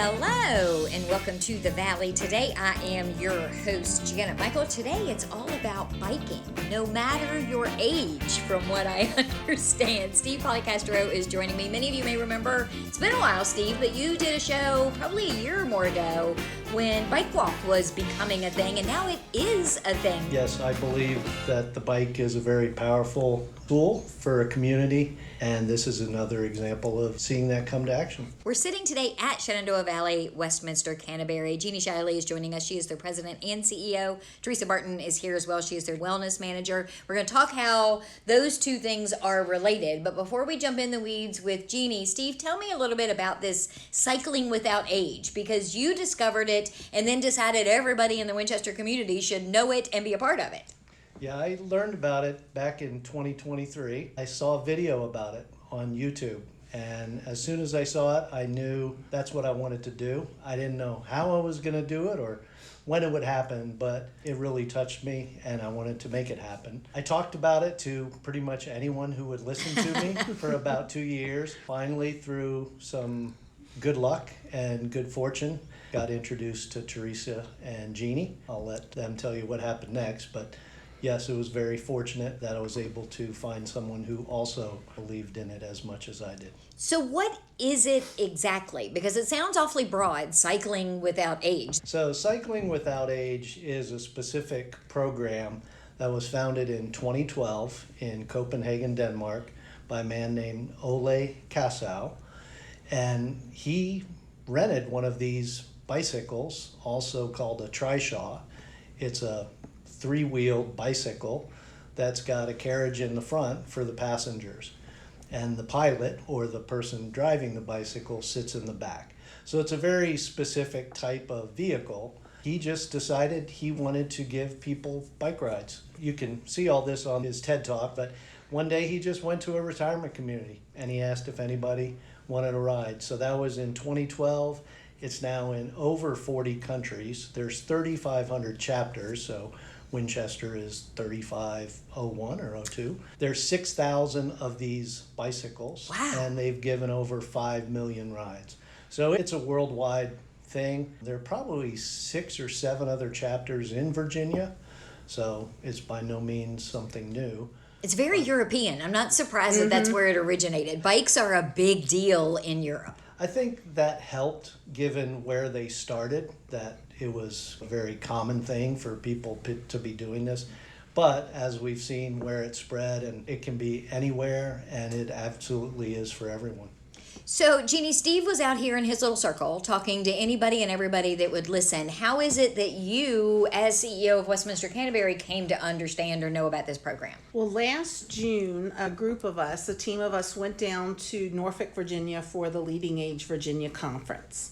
Hello and welcome to the Valley. Today I am your host, Janet Michael. Today it's all about biking, no matter your age, from what I understand. Steve Policastro is joining me. Many of you may remember, it's been a while, Steve, but you did a show probably a year or more ago when Bike Walk was becoming a thing, and now it is a thing. Yes, I believe that the bike is a very powerful tool for a community, and this is another example of seeing that come to action. We're sitting today at Shenandoah Valley Westminster-Canterbury. Jeannie Shiley is joining us. She is their president and CEO. Teresa Barton is here as well. She is their wellness manager. We're going to talk how those two things are related. But before we jump in the weeds with Jeannie, Steve, tell me a little bit about this cycling without age, because you discovered it and then decided everybody in the Winchester community should know it and be a part of it. Yeah, I learned about it back in 2023. I saw a video about it on YouTube. And as soon as I saw it, I knew that's what I wanted to do. I didn't know how I was going to do it or when it would happen, but it really touched me and I wanted to make it happen. I talked about it to pretty much anyone who would listen to me for about 2 years. Finally, through some good luck and good fortune, got introduced to Teresa and Jeannie. I'll let them tell you what happened next, but yes, it was very fortunate that I was able to find someone who also believed in it as much as I did. So what is it exactly? Because it sounds awfully broad, cycling without age. So Cycling Without Age is a specific program that was founded in 2012 in Copenhagen, Denmark by a man named Ole Kassow. And he rented one of these bicycles, also called a trishaw. It's a three-wheeled bicycle that's got a carriage in the front for the passengers. And the pilot, or the person driving the bicycle, sits in the back. So it's a very specific type of vehicle. He just decided he wanted to give people bike rides. You can see all this on his TED Talk, but one day he just went to a retirement community and he asked if anybody wanted a ride. So that was in 2012. It's now in over 40 countries. There's 3,500 chapters, so Winchester is 3501 or 02. There's 6,000 of these bicycles. Wow. And they've given over 5 million rides. So it's a worldwide thing. There are probably 6 or 7 other chapters in Virginia, so it's by no means something new. It's very European. I'm not surprised that that's where it originated. Bikes are a big deal in Europe. I think that helped, given where they started, that it was a very common thing for people to be doing this. But as we've seen where it spread, and it can be anywhere, and it absolutely is for everyone. So, Jeannie, Steve was out here in his little circle talking to anybody and everybody that would listen. How is it that you, as CEO of Westminster-Canterbury, came to understand or know about this program? Well, last June, a group of us, a team of us, went down to Norfolk, Virginia for the Leading Age Virginia Conference.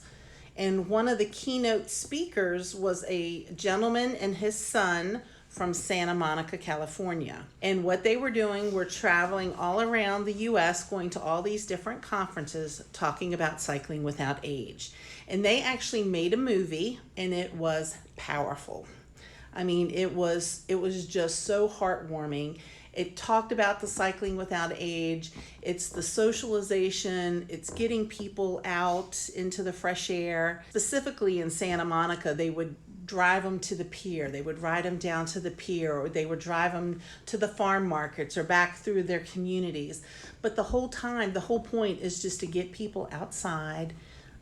And one of the keynote speakers was a gentleman and his son from Santa Monica, California. And what they were doing were traveling all around the U.S., going to all these different conferences, talking about cycling without age. And they actually made a movie, and it was powerful. I mean, it was just so heartwarming. It talked about the cycling without age. It's the socialization. It's getting people out into the fresh air. Specifically in Santa Monica, they would drive them to the pier. They would ride them down to the pier, or they would drive them to the farm markets or back through their communities. But the whole time, the whole point is just to get people outside,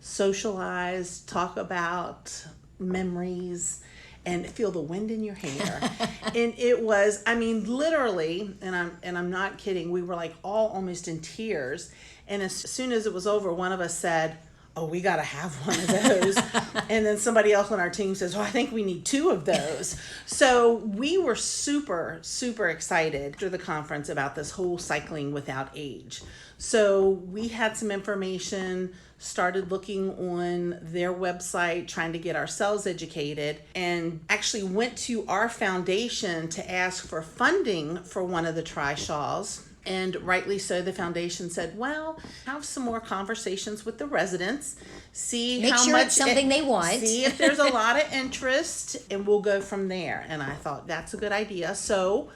socialize, talk about memories, and feel the wind in your hair. And it was, I mean, literally, and I'm not kidding, we were like all almost in tears. And as soon as it was over, one of us said, "Oh, we got to have one of those." And then somebody else on our team says, "Oh, I think we need 2 of those." So we were super, super excited after the conference about this whole cycling without age. So we had some information, started looking on their website, trying to get ourselves educated, and actually went to our foundation to ask for funding for one of the trishaws. And rightly so, the foundation said, well, have some more conversations with the residents, see Make how sure much it's something they want. See if there's a lot of interest, and we'll go from there. And I thought that's a good idea. So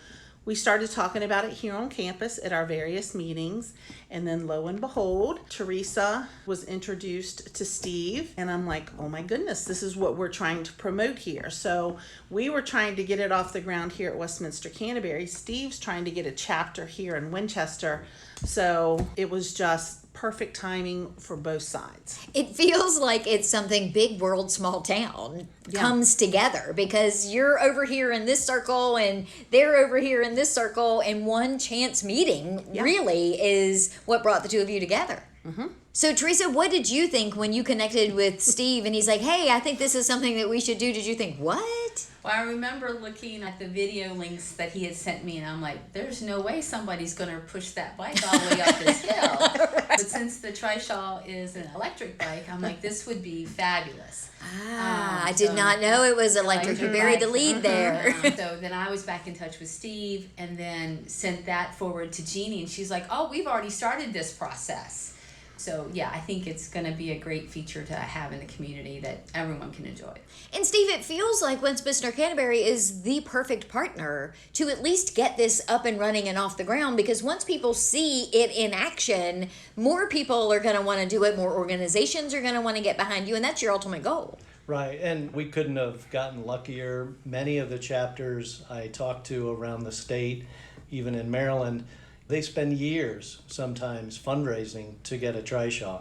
We started talking about it here on campus at our various meetings, and then lo and behold, Teresa was introduced to Steve, and I'm like, oh my goodness, this is what we're trying to promote here. So we were trying to get it off the ground here at Westminster-Canterbury. Steve's trying to get a chapter here in Winchester. So it was just perfect timing for both sides. It feels like it's something big world, small town comes together, because you're over here in this circle and they're over here in this circle, and one chance meeting really is what brought the two of you together. Mm-hmm. So Teresa, what did you think when you connected with Steve and he's like, hey, I think this is something that we should do? Did you think, what? Well, I remember looking at the video links that he had sent me, and I'm like, there's no way somebody's going to push that bike all the way up this hill. Right. But since the trishaw is an electric bike, I'm like, this would be fabulous. I did not know it was electric. You buried the lead there. So then I was back in touch with Steve, and then sent that forward to Jeannie, and she's like, oh, we've already started this process. So yeah, I think it's going to be a great feature to have in the community that everyone can enjoy. And Steve, it feels like Westminster-Canterbury is the perfect partner to at least get this up and running and off the ground, because once people see it in action, more people are going to want to do it, more organizations are going to want to get behind you, and that's your ultimate goal. Right, and we couldn't have gotten luckier. Many of the chapters I talked to around the state, even in Maryland, they spend years sometimes fundraising to get a trishaw.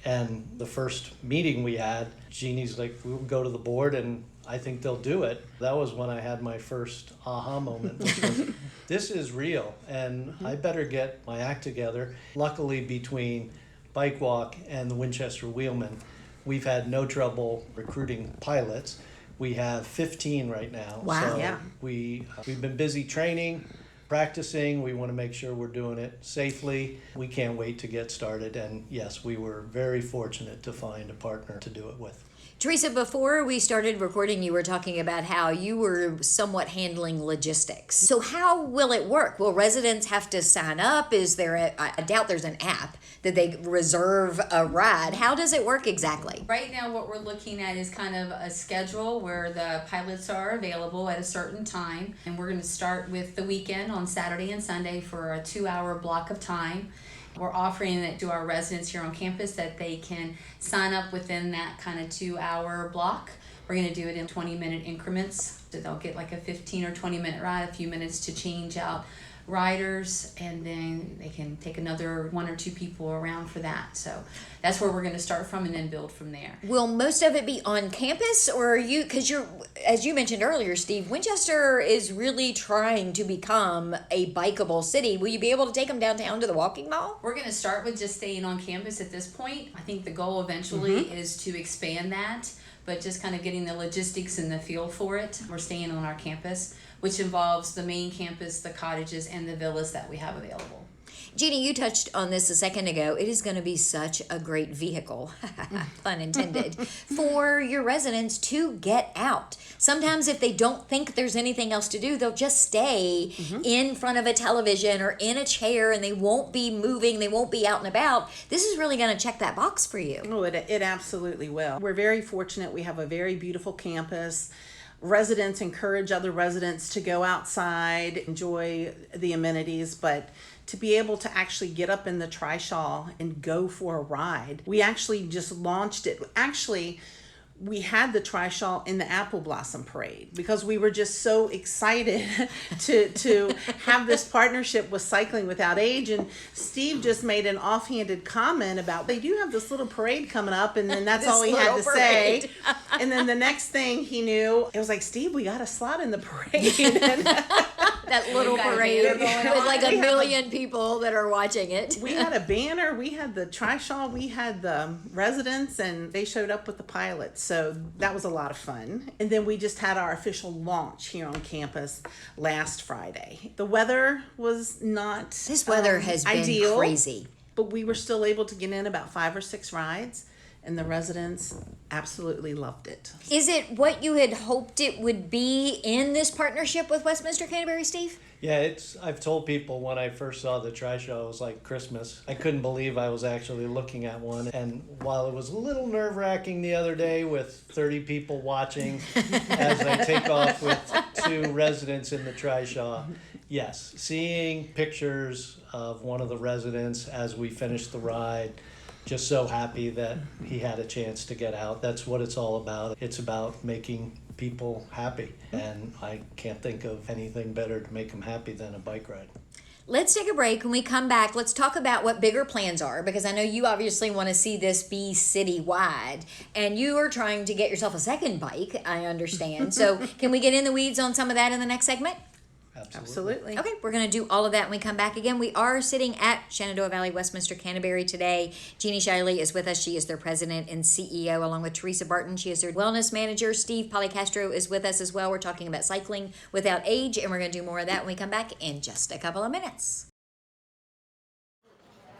And the first meeting we had, Jeannie's like, we'll go to the board and I think they'll do it. That was when I had my first aha moment, which was, this is real and I better get my act together. Luckily, between Bike Walk and the Winchester Wheelman, we've had no trouble recruiting pilots. We have 15 right now. Wow. So Yeah. we've been busy training, practicing. We want to make sure we're doing it safely. We can't wait to get started. And yes, we were very fortunate to find a partner to do it with. Teresa, before we started recording, you were talking about how you were somewhat handling logistics. So how will it work? Will residents have to sign up? Is there I doubt there's an app that they reserve a ride. How does it work exactly? Right now, what we're looking at is kind of a schedule where the pilots are available at a certain time. And we're going to start with the weekend on Saturday and Sunday for a 2-hour block of time. We're offering it to our residents here on campus that they can sign up within that kind of 2-hour block. We're going to do it in 20-minute increments. So they'll get like a 15 or 20-minute ride, a few minutes to change out riders, and then they can take another 1 or 2 people around for that. So that's where we're going to start from and then build from there. Will most of it be on campus, or are you, because you're, as you mentioned earlier, Steve, Winchester is really trying to become a bikeable city. Will you be able to take them downtown to the walking mall? We're going to start with just staying on campus at this point. I think the goal eventually is to expand that, but just kind of getting the logistics and the feel for it. We're staying on our campus, which involves the main campus, the cottages, and the villas that we have available. Jeannie, you touched on this a second ago. It is going to be such a great vehicle, pun intended, for your residents to get out. Sometimes if they don't think there's anything else to do, they'll just stay in front of a television or in a chair, and they won't be moving, they won't be out and about. This is really going to check that box for you. Oh, it absolutely will. We're very fortunate. We have a very beautiful campus. Residents encourage other residents to go outside, enjoy the amenities, but to be able to actually get up in the trishaw and go for a ride. We actually just launched it. Actually, we had the trishaw in the Apple Blossom Parade because we were just so excited to have this partnership with Cycling Without Age. And Steve just made an offhanded comment about they do have this little parade coming up, and then that's all he had to say. And then the next thing he knew, it was like, Steve, we got a slot in the parade. That little parade with like a million people that are watching it. We had a banner, we had the trishaw, we had the residents, and they showed up with the pilots. So that was a lot of fun. And then we just had our official launch here on campus last Friday. The weather was not This weather has been ideal, crazy. but we were still able to get in about 5 or 6 rides. And the residents absolutely loved it. Is it what you had hoped it would be in this partnership with Westminster-Canterbury, Steve? Yeah, I've told people when I first saw the trishaw, it was like Christmas. I couldn't believe I was actually looking at one. And while it was a little nerve-wracking the other day with 30 people watching as I take off with 2 residents in the trishaw, Yes, seeing pictures of one of the residents as we finished the ride, just so happy that he had a chance to get out. That's what it's all about. It's about making people happy, and I can't think of anything better to make them happy than a bike ride. Let's take a break. When we come back, let's talk about what bigger plans are, because I know you obviously want to see this be citywide, and you are trying to get yourself a second bike, I understand. So can we get in the weeds on some of that in the next segment? Absolutely. Okay, we're going to do all of that when we come back again. We are sitting at Shenandoah Valley Westminster-Canterbury today. Jeannie Shiley is with us. She is their president and CEO, along with Teresa Barton. She is their wellness manager. Steve Policastro is with us as well. We're talking about cycling without age, and we're going to do more of that when we come back in just a couple of minutes.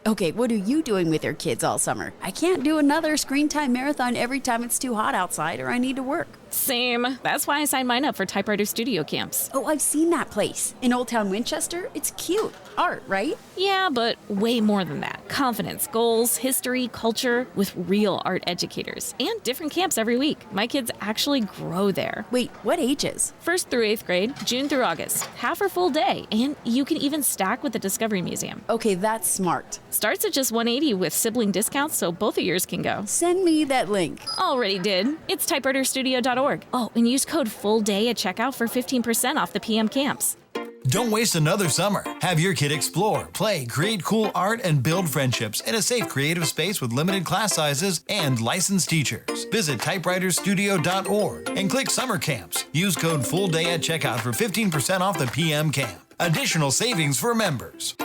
Okay, what are you doing with your kids all summer? I can't do another screen time marathon every time it's too hot outside or I need to work. Same. That's why I signed mine up for Typewriter Studio camps. Oh, I've seen that place. In Old Town Winchester, it's cute. Art, right? Yeah, but way more than that. Confidence, goals, history, culture, with real art educators. And different camps every week. My kids actually grow there. Wait, what ages? 1st through 8th grade, June through August. Half or full day. And you can even stack with the Discovery Museum. Okay, that's smart. Starts at just $180 with sibling discounts, so both of yours can go. Send me that link. Already did. It's typewriterstudio.org. Oh, and use code FULLDAY at checkout for 15% off the PM camps. Don't waste another summer. Have your kid explore, play, create cool art, and build friendships in a safe, creative space with limited class sizes and licensed teachers. Visit typewriterstudio.org and click Summer Camps. Use code FULLDAY at checkout for 15% off the PM camp. Additional savings for members.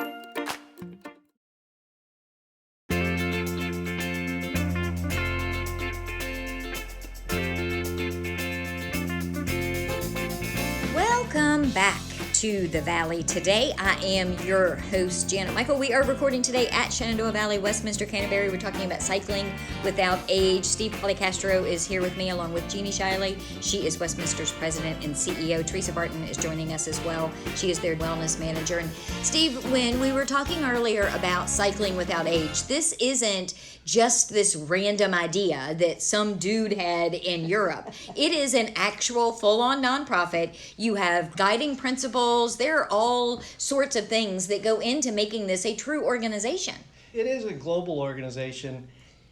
Welcome back to the Valley today. I am your host, Janet Michael. We are recording today at Shenandoah Valley Westminster-Canterbury. We're talking about cycling without age. Steve Policastro is here with me along with Jeannie Shiley. She is Westminster's president and CEO. Teresa Barton is joining us as well. She is their wellness manager. And Steve, when we were talking earlier about cycling without age, this isn't just this random idea that some dude had in Europe. It is an actual full-on nonprofit. You have guiding principles. There are all sorts of things that go into making this a true organization. It is a global organization,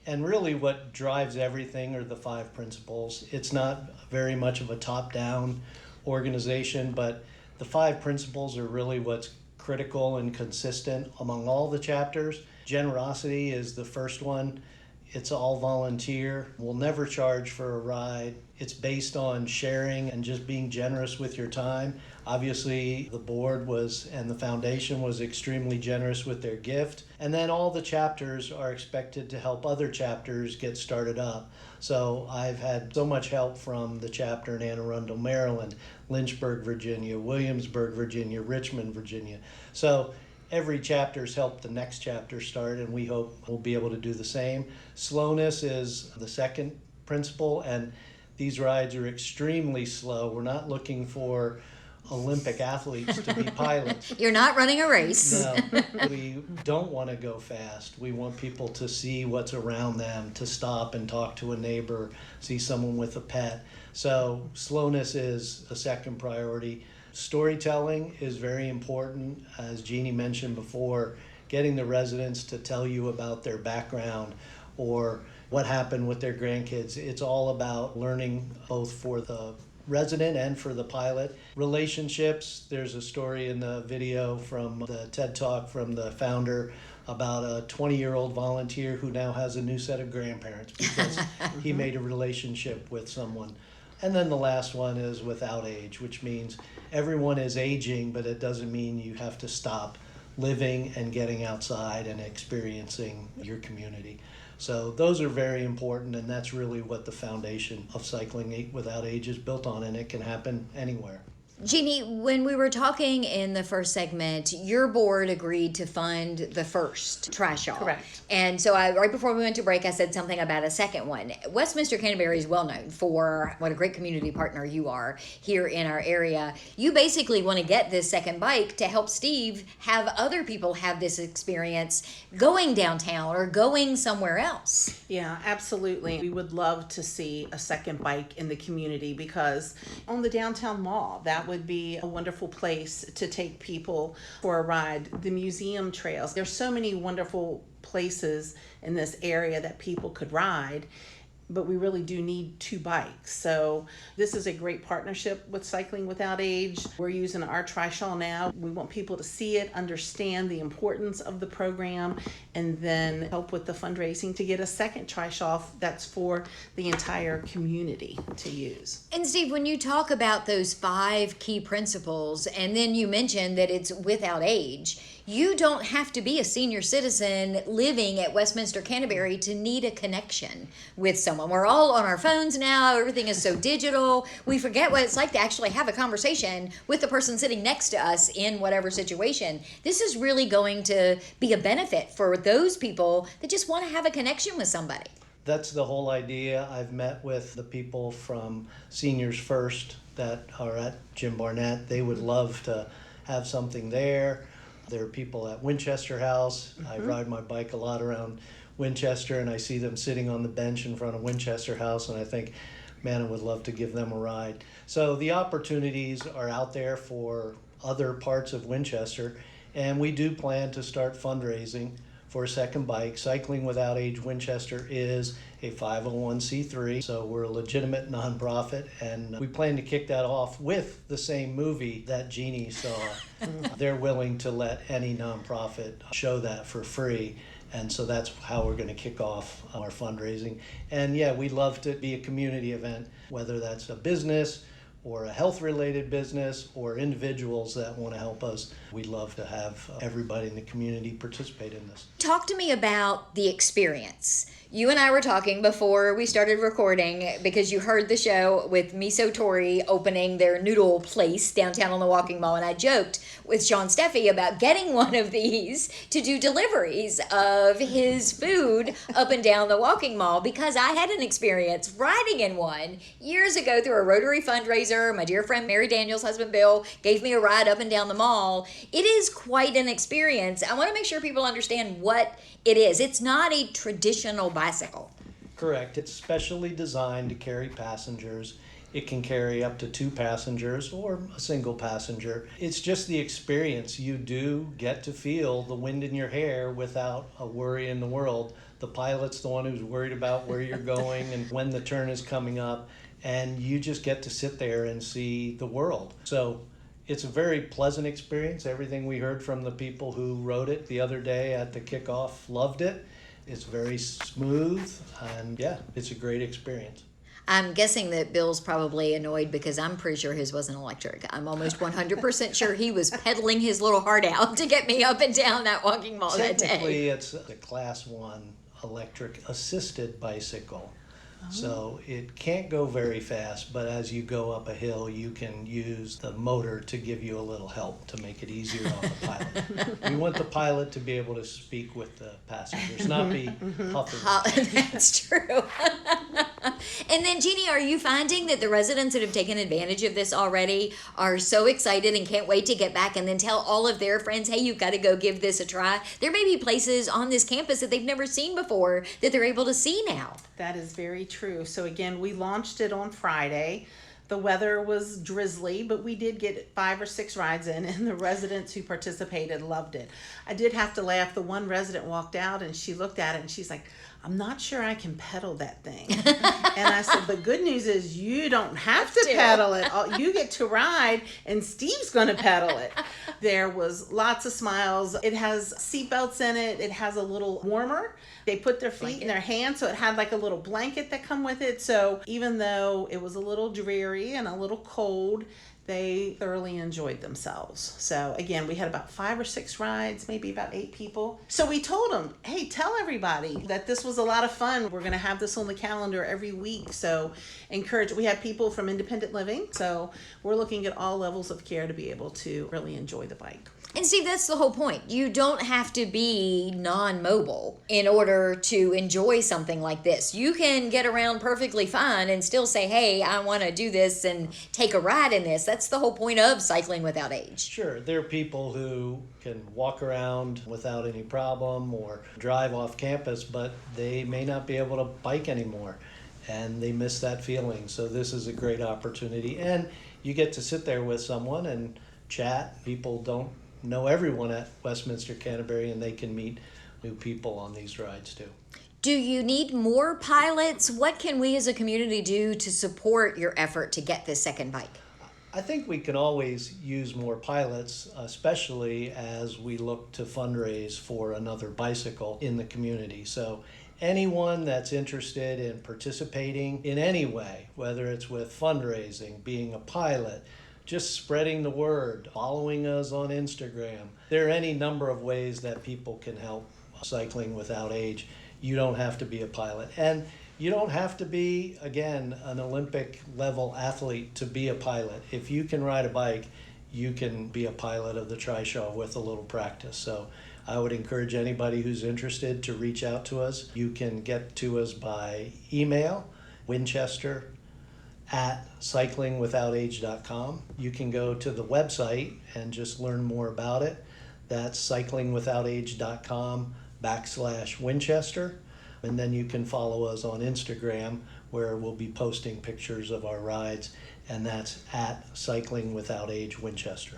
and really what drives everything are the 5 principles. It's not very much of a top-down organization, but the 5 principles are really what's critical and consistent among all the chapters. Generosity is the first one. It's all volunteer. We'll never charge for a ride. It's based on sharing and just being generous with your time. Obviously, the board and the foundation was extremely generous with their gift. And then all the chapters are expected to help other chapters get started up. So I've had so much help from the chapter in Anne Arundel, Maryland, Lynchburg, Virginia, Williamsburg, Virginia, Richmond, Virginia. So every chapter's helped the next chapter start, and we hope we'll be able to do the same. Slowness is the second principle, and these rides are extremely slow. We're not looking for Olympic athletes to be pilots. You're not running a race. No, we don't want to go fast. We want people to see what's around them, to stop and talk to a neighbor, see someone with a pet. So slowness is a second priority. Storytelling is very important. As Jeannie mentioned before, getting the residents to tell you about their background or what happened with their grandkids. It's all about learning both for the resident and for the pilot. Relationships, there's a story in the video from the TED Talk from the founder about a 20-year-old volunteer who now has a new set of grandparents because he made a relationship with someone. And then the last one is without age, which means everyone is aging, but it doesn't mean you have to stop living and getting outside and experiencing your community. So those are very important, and that's really what the foundation of Cycling Without Age is built on, and it can happen anywhere. Jeannie, when we were talking in the first segment, your board agreed to fund the first trishaw. Correct. And so right before we went to break, I said something about a second one. Westminster-Canterbury is well known for what a great community partner you are here in our area. You basically want to get this second bike to help Steve have other people have this experience going downtown or going somewhere else. Yeah, absolutely. We would love to see a second bike in the community because on the downtown mall, that would be a wonderful place to take people for a ride. The museum trails, there's so many wonderful places in this area that people could ride, but we really do need 2 bikes. So this is a great partnership with Cycling Without Age. We're using our trishaw now. We want people to see it, understand the importance of the program, and then help with the fundraising to get a second trishaw that's for the entire community to use. And Steve, when you talk about those 5 key principles, and then you mentioned that it's without age, you don't have to be a senior citizen living at Westminster-Canterbury to need a connection with someone. We're all on our phones now. Everything is so digital. We forget what it's like to actually have a conversation with the person sitting next to us in whatever situation. This is really going to be a benefit for those people that just want to have a connection with somebody. That's the whole idea. I've met with the people from Seniors First that are at Jim Barnett. They would love to have something there. There are people at Winchester House. I ride my bike a lot around Winchester, and I see them sitting on the bench in front of Winchester House, and I think, man, I would love to give them a ride. So the opportunities are out there for other parts of Winchester, and we do plan to start fundraising for a second bike. Cycling Without Age Winchester is a 501c3, so we're a legitimate nonprofit, and we plan to kick that off with the same movie that Jeannie saw. They're willing to let any nonprofit show that for free, and so that's how we're going to kick off our fundraising. And yeah, we'd love to be a community event, whether that's a business or a health-related business or individuals that want to help us. We'd love to have everybody in the community participate in this. Talk to me about the experience. You and I were talking before we started recording because you heard the show with Miso Tori opening their noodle place downtown on the Walking Mall, and I joked with Sean Steffi about getting one of these to do deliveries of his food up and down the Walking Mall because I had an experience riding in one years ago through a Rotary fundraiser. My dear friend Mary Daniels' husband Bill gave me a ride up and down the mall. It is quite an experience. I want to make sure people understand what it is. It's not a traditional bicycle. Correct. It's specially designed to carry passengers. It can carry up to 2 passengers or a single passenger. It's just the experience. You do get to feel the wind in your hair without a worry in the world. The pilot's the one who's worried about where you're going and when the turn is coming up, and you just get to sit there and see the world. So it's a very pleasant experience. Everything we heard from the people who rode it the other day at the kickoff loved it. It's very smooth, and yeah, it's a great experience. I'm guessing that Bill's probably annoyed because I'm pretty sure his wasn't electric. I'm almost 100% sure he was pedaling his little heart out to get me up and down that Walking Mall that day. Technically, it's a Class 1 electric assisted bicycle. So it can't go very fast, but as you go up a hill, you can use the motor to give you a little help to make it easier on the pilot. We want the pilot to be able to speak with the passengers, not be huffing. That's true. And then, Jeannie, are you finding that the residents that have taken advantage of this already are so excited and can't wait to get back and then tell all of their friends, hey, you've got to go give this a try? There may be places on this campus that they've never seen before that they're able to see now. That is very true. So again, we launched it on Friday. The weather was drizzly, but we did get 5 or 6 rides in, and the residents who participated loved it. I did have to laugh. The one resident walked out and she looked at it and she's like, I'm not sure I can pedal that thing. And I said, the good news is you don't have to pedal it. You get to ride, and Steve's going to pedal it. There was lots of smiles. It has seatbelts in it. It has a little warmer. They put their feet in their hands, so it had like a little blanket that come with it. So even though it was a little dreary and a little cold, they thoroughly enjoyed themselves. So again, we had about 5 or 6 rides, maybe about 8 people. So we told them, hey, tell everybody that this was a lot of fun. We're going to have this on the calendar every week. So encourage. We have people from independent living. So we're looking at all levels of care to be able to really enjoy the bike. And Steve, that's the whole point. You don't have to be non-mobile in order to enjoy something like this. You can get around perfectly fine and still say, hey, I want to do this and take a ride in this. That's the whole point of Cycling Without Age. Sure, there are people who can walk around without any problem or drive off campus, but they may not be able to bike anymore, and they miss that feeling. So this is a great opportunity. And you get to sit there with someone and chat. People don't know everyone at Westminster-Canterbury, and they can meet new people on these rides too. Do you need more pilots? What can we as a community do to support your effort to get this second bike? I think we can always use more pilots, especially as we look to fundraise for another bicycle in the community. So anyone that's interested in participating in any way, whether it's with fundraising, being a pilot, just spreading the word, following us on Instagram. There are any number of ways that people can help Cycling Without Age. You don't have to be a pilot. And you don't have to be, again, an Olympic level athlete to be a pilot. If you can ride a bike, you can be a pilot of the trishaw with a little practice. So I would encourage anybody who's interested to reach out to us. You can get to us by email, winchester@cyclingwithoutage.com. You can go to the website and just learn more about it. That's cyclingwithoutage.com/Winchester. And then you can follow us on Instagram, where we'll be posting pictures of our rides, and that's @CyclingWithoutAgeWinchester.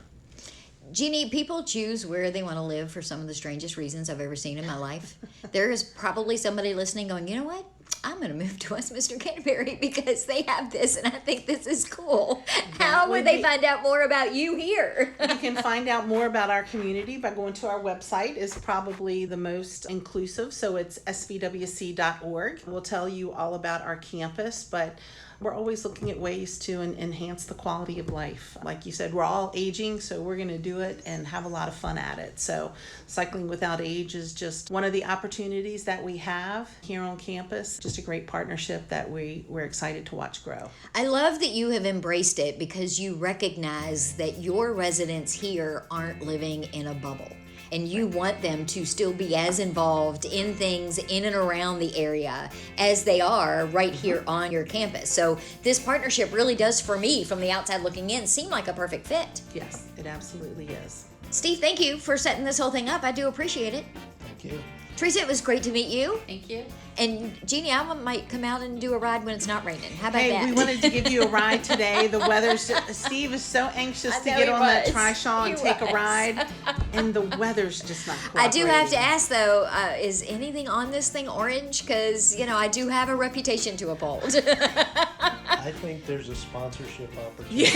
Jeannie, people choose where they want to live for some of the strangest reasons I've ever seen in my life. There is probably somebody listening going, you know what? I'm going to move to Westminster-Canterbury because they have this and I think this is cool. How would they find out more about you here? You can find out more about our community by going to our website. Is probably the most inclusive, so it's svwc.org. We'll tell you all about our campus, but we're always looking at ways to enhance the quality of life. Like you said, we're all aging, so we're going to do it and have a lot of fun at it. So Cycling Without Age is just one of the opportunities that we have here on campus. Just a great partnership that we're excited to watch grow. I love that you have embraced it because you recognize that your residents here aren't living in a bubble. And you want them to still be as involved in things in and around the area as they are right here on your campus. So this partnership really does, for me, from the outside looking in, seem like a perfect fit. Yes, it absolutely is. Steve, thank you for setting this whole thing up. I do appreciate it. Thank you. Teresa, it was great to meet you. Thank you. And Jeannie, I might come out and do a ride when it's not raining. How about that? Hey, we wanted to give you a ride today. The weather's Steve is so anxious to get on that trishaw and take a ride, and the weather's just not cooperating. I do have to ask though, is anything on this thing orange? Because I do have a reputation to uphold. I think there's a sponsorship opportunity.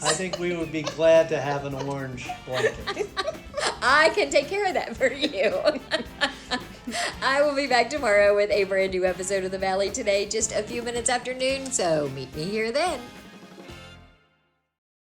I think we would be glad to have an orange blanket. I can take care of that for you. I will be back tomorrow with a brand new episode of The Valley Today, just a few minutes after noon, so meet me here then.